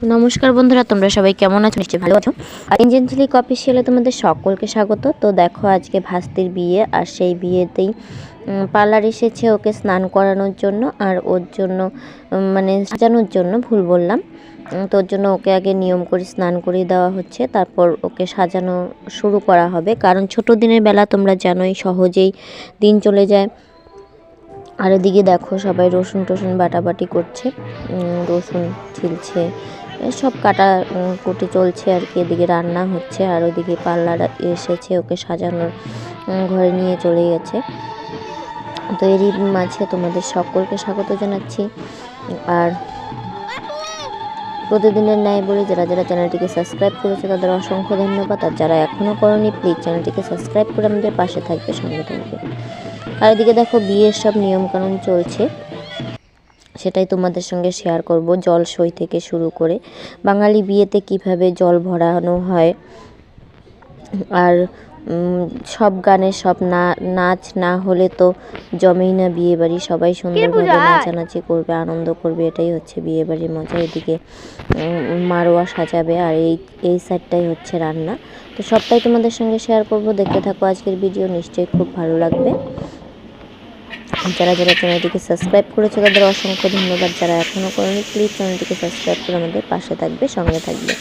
নমস্কার বন্ধুরা, তোমরা সবাই কেমন আছো? নিশ্চয়ই ভালো আছো। আর এঞ্জেল অফিসিয়ালে তোমাদের সকলকে স্বাগত। তো দেখো, আজকে ভাস্তির বিয়ে, আর সেই বিয়েতেই পার্লার এসেছে ওকে স্নান করানোর জন্য, আর ওর জন্য মানে সাজানোর জন্য ভুল বললাম। তো ওর জন্য ওকে আগে নিয়ম করে স্নান করিয়ে দেওয়া হচ্ছে, তারপর ওকে সাজানো শুরু করা হবে। কারণ ছোট দিনের বেলা তোমরা জানোই সহজেই দিন চলে যায়। আর এদিকে দেখো সবাই রসুন টসুন বাটাবাটি করছে, রসুন ছিলছে, সব কাটা কুটি চলছে আর কি। এদিকে রান্না হচ্ছে, আর ওদিকে পার্লার এসেছে ওকে সাজানোর ঘরে নিয়ে চলে গেছে। তো এরই মাঝে তোমাদের সকলকে স্বাগত জানাচ্ছি। আর প্রতিদিনের ন্যায় বলি, যারা যারা চ্যানেলটিকে সাবস্ক্রাইব করেছে তাদের অসংখ্য ধন্যবাদ। আর যারা এখনও করনি, প্লিজ চ্যানেলটিকে সাবস্ক্রাইব করে আমাদের পাশে থাকবে, সঙ্গে থাকবে। আর এদিকে দেখো বিয়ের সব নিয়মকানুন চলছে, সেটাই তোমাদের সঙ্গে শেয়ার করব। জল সই থেকে শুরু করে বাঙালি বিয়েতে কিভাবে জল ভরানো হয়, আর সব গানে সব নাচ না হলে তো জমেই না বিয়ে বাড়ি। সবাই সুন্দরভাবে নাচানাচি করবে, আনন্দ করবে, এটাই হচ্ছে বিয়ে বাড়ির মজা। এদিকে মারোয়া সাজাবে, আর এই সাইডটাই হচ্ছে রান্না। তো সবটাই তোমাদের সঙ্গে শেয়ার করব, দেখতে থাকো আজকের ভিডিও, নিশ্চয়ই খুব ভালো লাগবে। যারা যারা চ্যানেলটিকে সাবস্ক্রাইব করেছে তাদের অসংখ্য ধন্যবাদ। যারা এখনও করেনি, প্লিজ চ্যানেলটিকে সাবস্ক্রাইব করে আমাদের পাশে থাকবে, সঙ্গে থাকবে।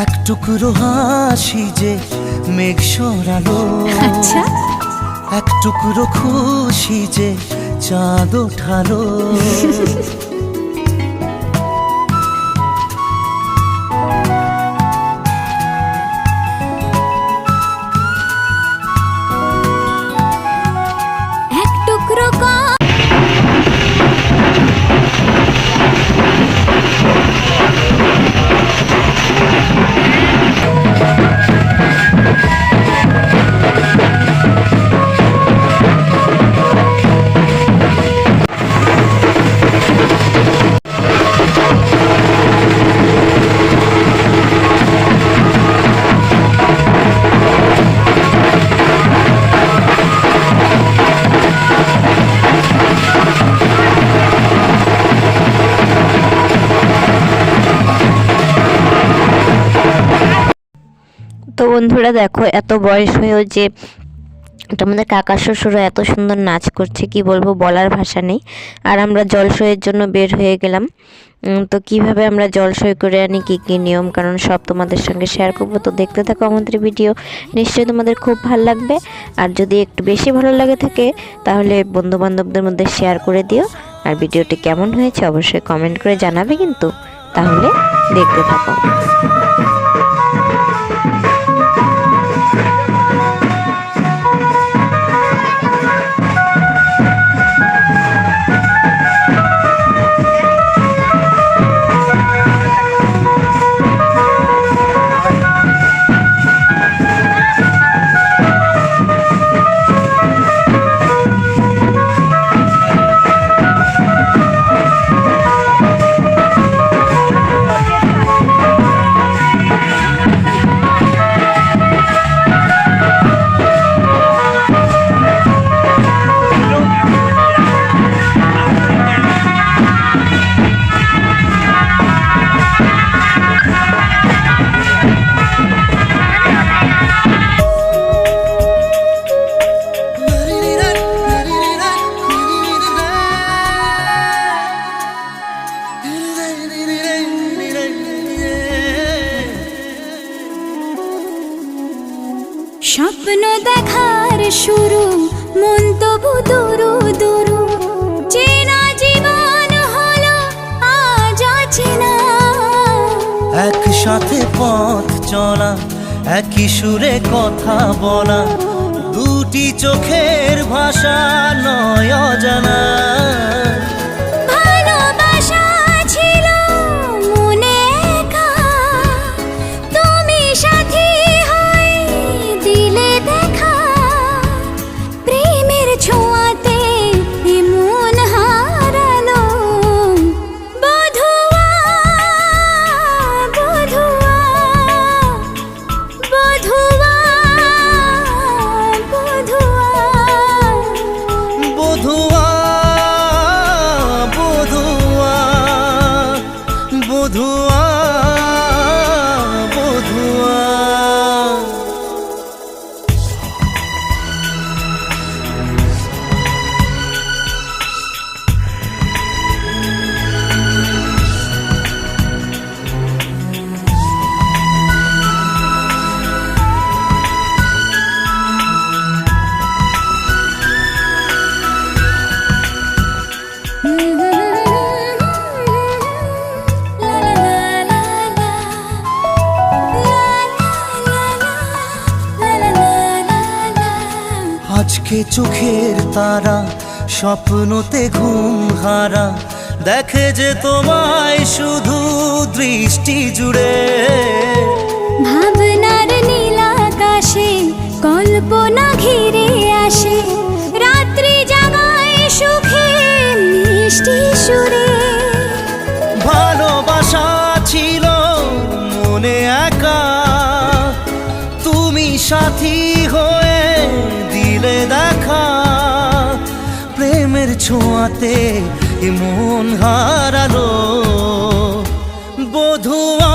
এক টুকরো হাসি যে মেঘ সরালো, আচ্ছা, এক টুকরো খুশি যে চাঁদ ওঠালো। এক টুকরো তো বন্ধুরা দেখো, এত বয়স হয়েও যে আমাদের কাকা শ্বশুরও এত সুন্দর নাচ করছে, কি বলবো, বলার ভাষা নেই। আর আমরা জলসইয়ের জন্য বের হয়ে গেলাম। তো কিভাবে আমরা জলসই করে আনি, কি কি নিয়ম কারণ সব তোমাদের সঙ্গে শেয়ার করবো। তো দেখতে থাকো আমাদের ভিডিও, নিশ্চয়ই তোমাদের খুব ভালো লাগবে। আর যদি একটু বেশি ভালো লাগে থাকে তাহলে বন্ধু বান্ধবদের মধ্যে শেয়ার করে দিও। আর ভিডিওটি কেমন হয়েছে অবশ্যই কমেন্ট করে জানাবে কিন্তু। তাহলে দেখতে থাকো। শুরু মন তবু দুরু দুরু চেনা জীবন হলো আজ অচেনা। একসাথে পথ চলা, একই সুরে কথা বলা, দুটি চোখের ভাষা নয় অজানা। ভালোবাসা ছিল মনে একা, তুমি সাথী হয়ে দিলে দেখা। প্রেমের ছোঁয়াতে মন হারালো, বধুয়া বধুয়া বধুয়া বধুয়া। বধুয়া বধুয়া বধুয়া বধুয়া। আজকে চোখের তারা স্বপ্নতে ঘুম হারা, দেখে যে তোমায় শুধু দৃষ্টি জুড়ে। ভাবনার নীল আকাশে কল্পনা ঘিরে আসে, রাত্রি জাগায় সুখে মিষ্টি সুরে। ভালোবাসা ছিল মনে একা, তুমি সাথী হয়ে দিলে দেখা। প্রেমের ছোঁয়াতে মন হারালো, বধুয়া